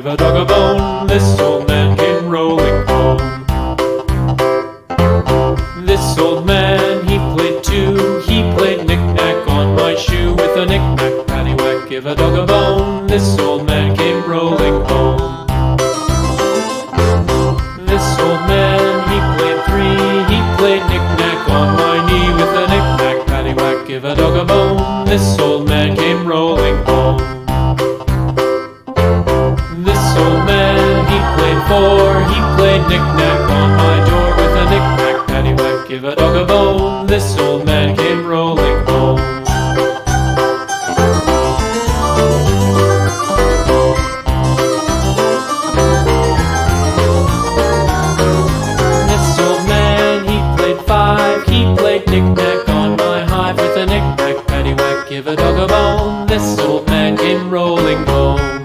a dog a bone. This old man came rolling home. This old man, he played too. He played knick-knack on my shoe. With a knick-knack, paddywhack, give a dog a bone. This old man came rolling home. This old man, he played three. He played knick-knack on my knee. With a knick-knack, paddywhack, give a dog a bone. This old man came rolling home. This old man, he played four. He played knick-knack on my door. With a knick-knack, paddywhack, give a dog a bone. This old man came rolling home. This old man, he played five. He played knick-knack on my hive. With a knick-knack, paddywhack, give a dog a bone. This old man came rolling home.